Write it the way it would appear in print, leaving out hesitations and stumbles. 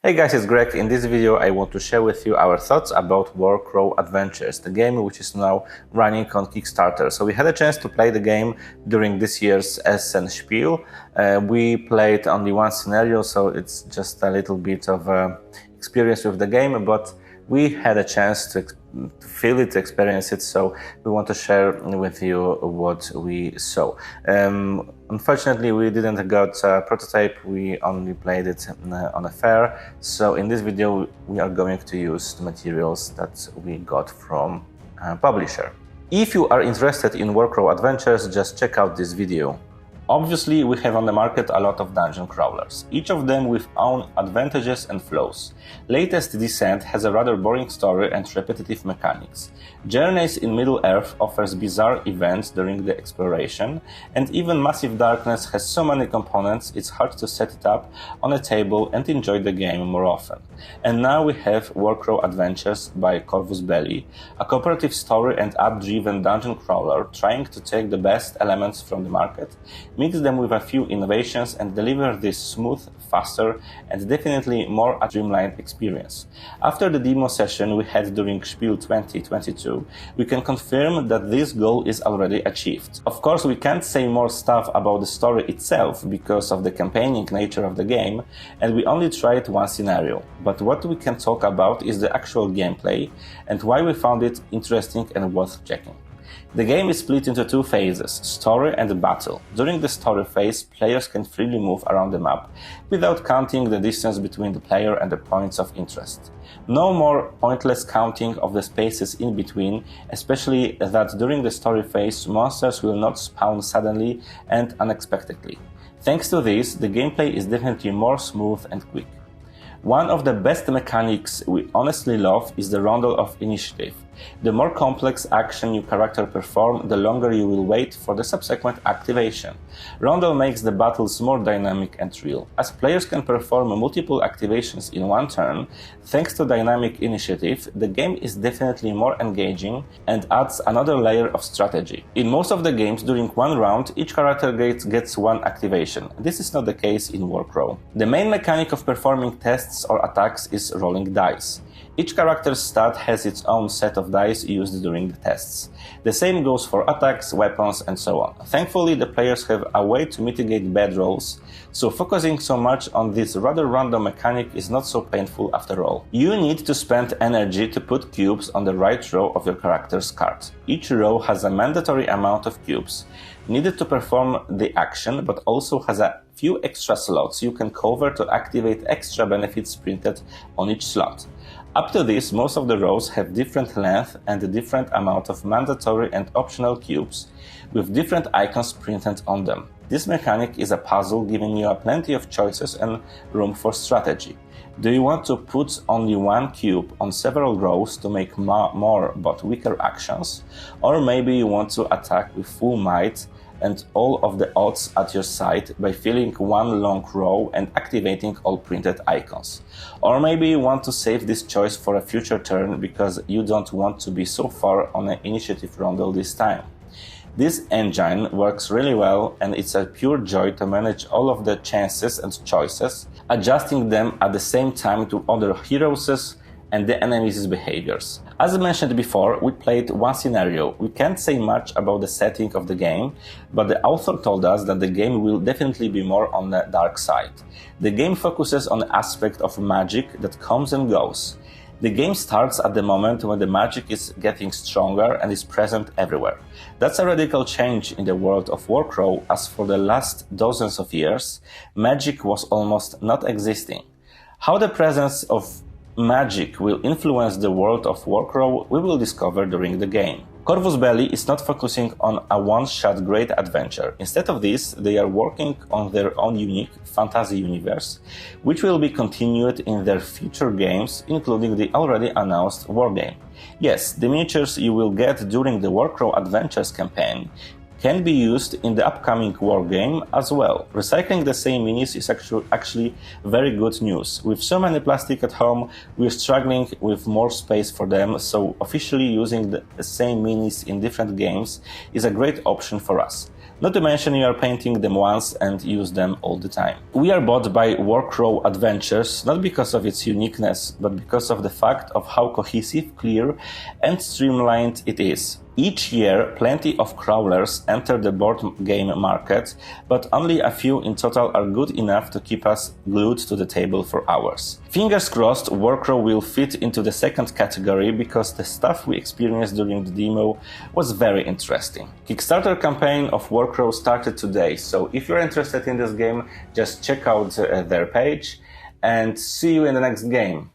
Hey guys, it's Greg. In this video I want to share with you our thoughts about Warcrow Adventures, the game which is now running on Kickstarter. So we had a chance to play the game during this year's Essen Spiel. We played only one scenario, so it's just a little bit of experience with the game, but we had a chance to feel it, to experience it, so we want to share with you what we saw. Unfortunately, we didn't got a prototype, we only played it on a fair, so in this video we are going to use the materials that we got from a publisher. If you are interested in Warcrow Adventures, just check out this video. Obviously, we have on the market a lot of dungeon crawlers, each of them with own advantages and flaws. Latest Descent has a rather boring story and repetitive mechanics. Journeys in Middle-earth offers bizarre events during the exploration, and even Massive Darkness has so many components it's hard to set it up on a table and enjoy the game more often. And now we have Warcrow Adventures by Corvus Belli, a cooperative story and app-driven dungeon crawler trying to take the best elements from the market, mix them with a few innovations and deliver this smooth, faster and definitely more streamlined experience. After the demo session we had during Spiel 2022, we can confirm that this goal is already achieved. Of course, we can't say more stuff about the story itself because of the campaigning nature of the game, and we only tried one scenario. But what we can talk about is the actual gameplay and why we found it interesting and worth checking. The game is split into two phases, story and battle. During the story phase, players can freely move around the map without counting the distance between the player and the points of interest. No more pointless counting of the spaces in between, especially that during the story phase, monsters will not spawn suddenly and unexpectedly. Thanks to this, the gameplay is definitely more smooth and quick. One of the best mechanics we honestly love is the Roundel of Initiative. The more complex action your character performs, the longer you will wait for the subsequent activation. Roundel makes the battles more dynamic and real. As players can perform multiple activations in one turn, thanks to Dynamic Initiative, the game is definitely more engaging and adds another layer of strategy. In most of the games, during one round, each character gets one activation. This is not the case in Warcrow. The main mechanic of performing tests or attacks is rolling dice. Each character's stat has its own set of dice used during the tests. The same goes for attacks, weapons, and so on. Thankfully, the players have a way to mitigate bad rolls, so focusing so much on this rather random mechanic is not so painful after all. You need to spend energy to put cubes on the right row of your character's card. Each row has a mandatory amount of cubes needed to perform the action, but also has a few extra slots you can cover to activate extra benefits printed on each slot. Up to this, most of the rows have different length and a different amount of mandatory and optional cubes, with different icons printed on them. This mechanic is a puzzle giving you plenty of choices and room for strategy. Do you want to put only one cube on several rows to make more but weaker actions? Or maybe you want to attack with full might and all of the odds at your side by filling one long row and activating all printed icons. Or maybe you want to save this choice for a future turn because you don't want to be so far on an initiative roundel this time. This engine works really well, and it's a pure joy to manage all of the chances and choices, adjusting them at the same time to other heroes and the enemies' behaviors. As I mentioned before, we played one scenario. We can't say much about the setting of the game, but the author told us that the game will definitely be more on the dark side. The game focuses on the aspect of magic that comes and goes. The game starts at the moment when the magic is getting stronger and is present everywhere. That's a radical change in the world of Warcrow, as for the last dozens of years, magic was almost not existing. How the presence of magic will influence the world of Warcrow, we will discover during the game. Corvus Belli is not focusing on a one-shot great adventure. Instead of this, they are working on their own unique fantasy universe, which will be continued in their future games, including the already announced wargame. Yes, the miniatures you will get during the Warcrow Adventures campaign can be used in the upcoming wargame as well. Recycling the same minis is actually very good news. With so many plastic at home, we're struggling with more space for them, so officially using the same minis in different games is a great option for us. Not to mention you are painting them once and use them all the time. We are bought by Warcrow Adventures not because of its uniqueness, but because of the fact of how cohesive, clear and streamlined it is. Each year, plenty of crawlers enter the board game market, but only a few in total are good enough to keep us glued to the table for hours. Fingers crossed, Warcrow will fit into the second category because the stuff we experienced during the demo was very interesting. Kickstarter campaign of Warcrow started today, so if you're interested in this game, just check out their page and see you in the next game.